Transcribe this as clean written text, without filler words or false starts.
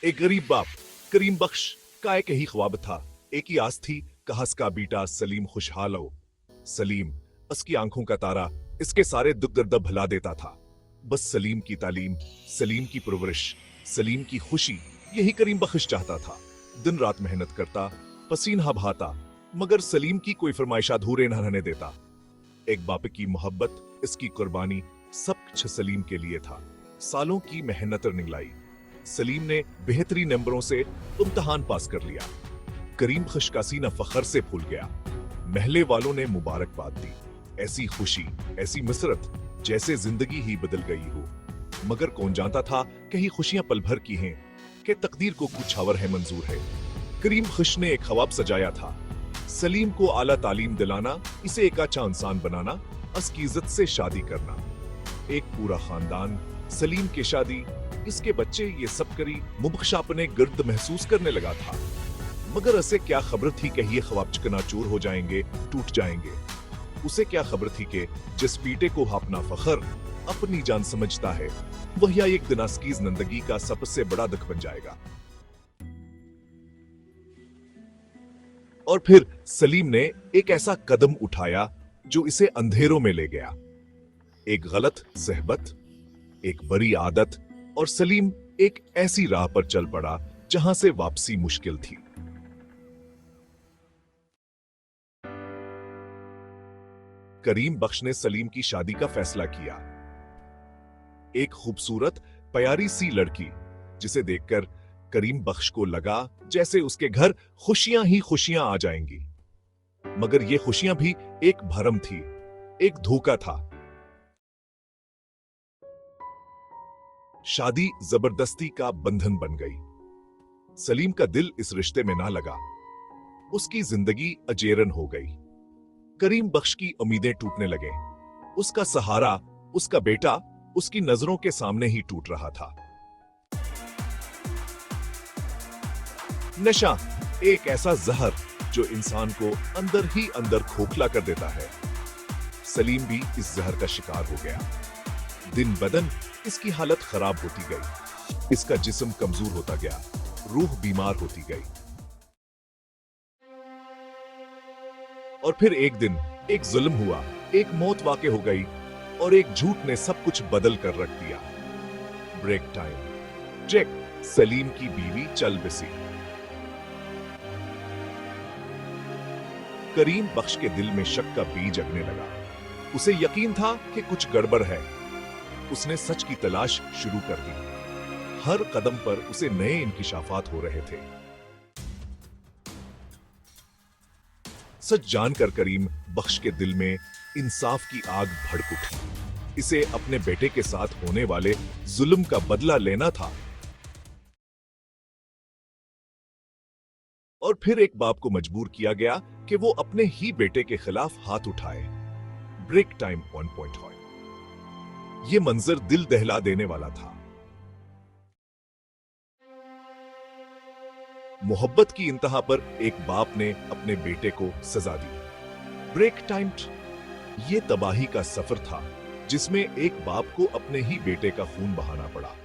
एक गरीब बाप करीम बख्श का एक यही ख्वाब था। एक ही आस थी कहा का बीटा सलीम खुशहाल हो। सलीम उसकी आंखों का तारा, इसके सारे दुख दर्द भुला देता था। बस सलीम की तालीम, सलीम की परवरिश, सलीम की खुशी, यही करीम बख्श चाहता था। दिन रात मेहनत करता, पसीना बहाता, मगर सलीम की कोई फरमाइश अधूरे न रहने देता। एक बाप की मोहब्बत, इसकी कुर्बानी, सब कुछ सलीम के लिए था। सालों की मेहनत निगलाई, सलीम ने बेहतरीन नंबरों से इम्तिहान पास कर लिया। करीम बख्श का सीना फखर से फूल गया। महल्ले वालों ने मुबारकबाद दी। ऐसी खुशी, ऐसी मसरत, जैसे जिंदगी ही बदल गई हो। मगर कौन जानता था कि ये खुशियां पल भर की हैं, कि तकदीर को कुछ और है मंजूर है। करीम बख्श ने एक ख्वाब सजाया था, सलीम को आला तालीम दिलाना, इसे एक अच्छा इंसान बनाना, उसकी इज्जत से शादी करना। एक पूरा खानदान, सलीम की शादी, इसके बच्चे, ये सब करी मुबख्श अपने गिर्द महसूस करने लगा था। मगर उसे क्या खबर थी कि ये ख्वाब चकनाचूर हो जाएंगे, टूट जाएंगे। उसे क्या खबर थी कि जिस पीटे को अपना फखर, अपनी जान समझता है, वही एक दिन उसकी जिंदगी का सबसे बड़ा दुख बन जाएगा। और फिर सलीम ने एक ऐसा कदम उठाया जो इसे अंधेरों में ले गया। एक गलत सहबत, एक बुरी आदत, और सलीम एक ऐसी राह पर चल पड़ा जहां से वापसी मुश्किल थी। करीम बख्श ने सलीम की शादी का फैसला किया। एक खूबसूरत प्यारी सी लड़की, जिसे देखकर करीम बख्श को लगा जैसे उसके घर खुशियां ही खुशियां आ जाएंगी। मगर ये खुशियां भी एक भरम थी, एक धोखा था। शादी जबरदस्ती का बंधन बन गई। सलीम का दिल इस रिश्ते में ना लगा। उसकी जिंदगी अजेरन हो गई। करीम बख्श की उम्मीदें टूटने लगे। उसका सहारा, उसका बेटा, उसकी नजरों के सामने ही टूट रहा था। नशा, एक ऐसा जहर जो इंसान को अंदर ही अंदर खोखला कर देता है। सलीम भी इस जहर का शिकार हो गया। दिन बदन इसकी हालत खराब होती गई। इसका जिस्म कमजोर होता गया, रूह बीमार होती गई। और फिर एक दिन एक जुल्म हुआ, एक मौत वाक़ई हो गई, और एक झूठ ने सब कुछ बदल कर रख दिया। Break time. जैक, सलीम की बीवी, चल बसी। करीम बख्श के दिल में शक का बीज जगने लगा। उसे यकीन था कि कुछ गड़बड़ है। उसने सच की तलाश शुरू कर दी। हर कदम पर उसे नए इंकिशाफात हो रहे थे। सच जानकर करीम बख्श के दिल में इंसाफ की आग भड़क उठी। इसे अपने बेटे के साथ होने वाले जुल्म का बदला लेना था। और फिर एक बाप को मजबूर किया गया कि वो अपने ही बेटे के खिलाफ हाथ उठाए। Break time 1.0। ये मंजर दिल दहला देने वाला था। मोहब्बत की इंतहा पर एक बाप ने अपने बेटे को सजा दी। Break time. ये तबाही का सफर था जिसमें एक बाप को अपने ही बेटे का खून बहाना पड़ा।